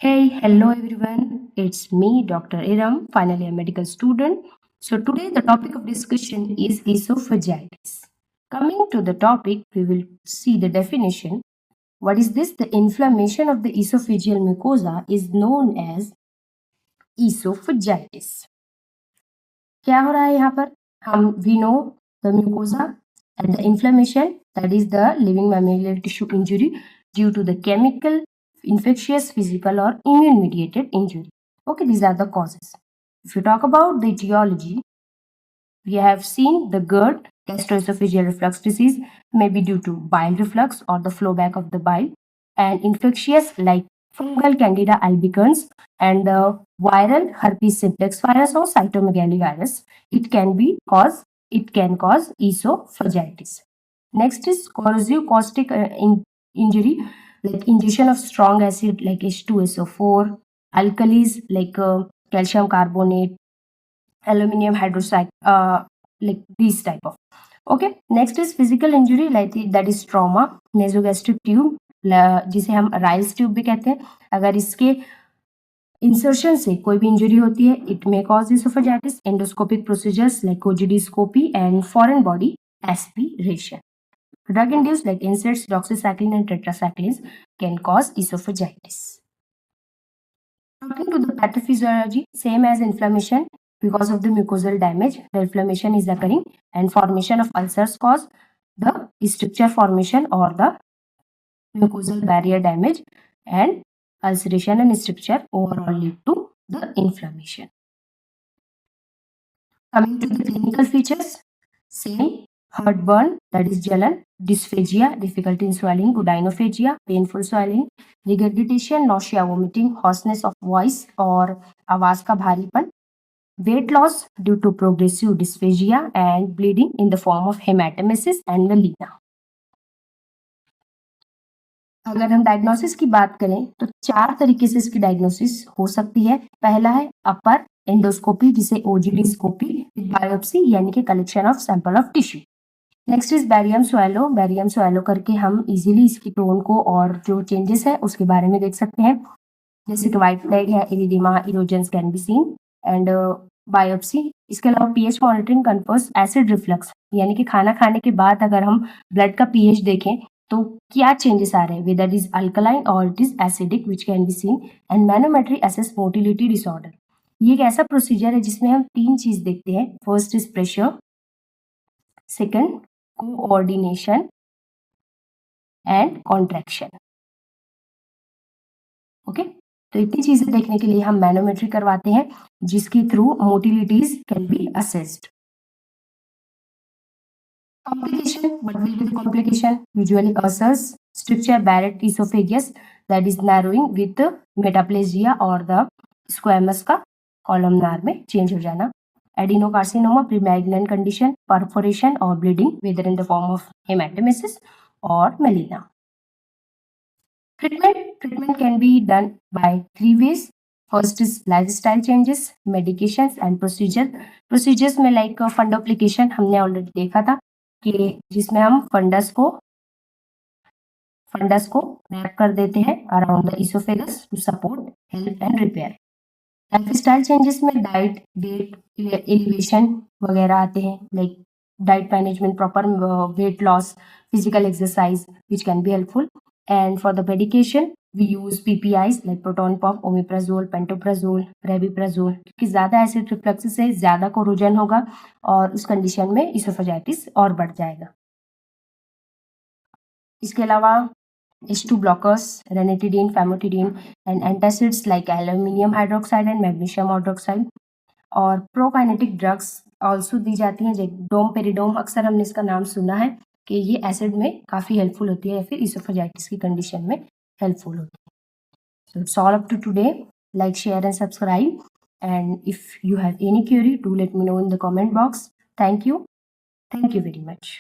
Hey, hello everyone. It's me, Dr. Iram, finally a medical student. So today the topic of discussion is esophagitis. Coming to the topic, we will see the definition. What is this? The inflammation of the esophageal mucosa is known as esophagitis. क्या हो रहा है यहाँ पर? We know the mucosa and the inflammation, that is the living mammalian tissue injury due to the chemical, infectious, physical or immune mediated injury. Okay, these are the causes. If you talk about the etiology, we have seen the GERD, gastroesophageal reflux disease, may be due to bile reflux or the flow back of the bile, and infectious like fungal Candida albicans and the viral herpes simplex virus or cytomegalovirus. It can cause esophagitis. Next is corrosive caustic injury, like ingestion of strong acid like H2SO4, alkalis like calcium carbonate, aluminum hydroxide, like these type of. Okay, next is physical injury like that is trauma, nasogastric tube जिसे हम Ryle's tube भी कहते हैं. अगर इसके insertion से कोई भी इंजरी होती है, it may cause esophagitis. Endoscopic procedures like कोजिडोस्कोपी and foreign body aspiration. Drug induced like NSAIDs, doxycycline and tetracyclines can cause esophagitis. Talking to the pathophysiology, same as inflammation, because of the mucosal damage, the inflammation is occurring and formation of ulcers cause the stricture formation or the mucosal barrier damage, and ulceration and stricture overall lead to the inflammation. Coming to the clinical features, same heartburn, that is jalan, dysphagia, difficulty in swallowing, gudinophagia, painful swallowing, regurgitation, nausea, vomiting, hoarseness of voice और आवाज का भारीपन, weight loss due to progressive dysphagia and bleeding in the form of hematemesis and melena. अगर हम diagnosis की बात करें तो 4 तरीके से इसकी डायग्नोसिस हो सकती है. पहला है अपर एंडोस्कोपी जिसे ओजीडीस्कोपी विद बायोप्सी यानी कि collection of sample of tissue. Next is barium swallow करके हम इजीली इसकी टोन को और जो चेंजेस है उसके बारे में देख सकते हैं, जैसे कि व्हाइट फ्लैग है, erythema, erosions can be seen and biopsy. इसके अलावा pH monitoring confirms acid reflux, यानी कि खाना खाने के बाद अगर हम ब्लड का पीएच देखें तो क्या चेंजेस आ रहे हैं, वेदर इज अल्कलाइन और it is acidic which can be seen. And manometry assess motility disorder. ये एक ऐसा प्रोसीजर है जिसमें हम 3 चीज देखते हैं. First is pressure, second coordination and contraction. Okay, तो इतनी चीजें देखने के लिए हम मैनोमेट्री करवाते हैं जिसके through motilities can be assessed. Complication, what will be the complication? Usually ulcers, stricture Barrett esophagus, that is narrowing with metaplasia or the squamous का columnar में change हो जाना. Adenocarcinoma, premalignant condition, perforation or bleeding, whether in the form of hematemesis or melena. Treatment can be done by 3 ways. First is lifestyle changes, medications and procedures में like fundoplication हमने already देखा था कि जिसमें हम funds को rap कर देते हैं around the oesophagus to support help and repair. Lifestyle changes में डाइट, एलिवेशन वगैरह आते हैं, like diet management, proper weight loss, physical exercise which can be helpful. And for the medication we use PPIs like proton pump, omeprazole, pantoprazole, rabeprazole, क्योंकि ज़्यादा acid reflux से ज़्यादा corrosion होगा और उस कंडीशन में इसोफेजाइटिस और बढ़ जाएगा. इसके अलावा H2 blockers, ranitidine, famotidine and antacids like aluminium hydroxide and magnesium hydroxide और प्रोकाइनेटिक ड्रग्स ऑल्सो दी जाती हैं. डोमपेरिडोम अक्सर हमने इसका नाम सुना है कि ये एसिड में काफ़ी हेल्पफुल होती है या फिर इसोफेजाइटिस की कंडीशन में helpful. So it's all up to today. Like, share and subscribe. And if you have any query, do let me know in the comment box. Thank you very much.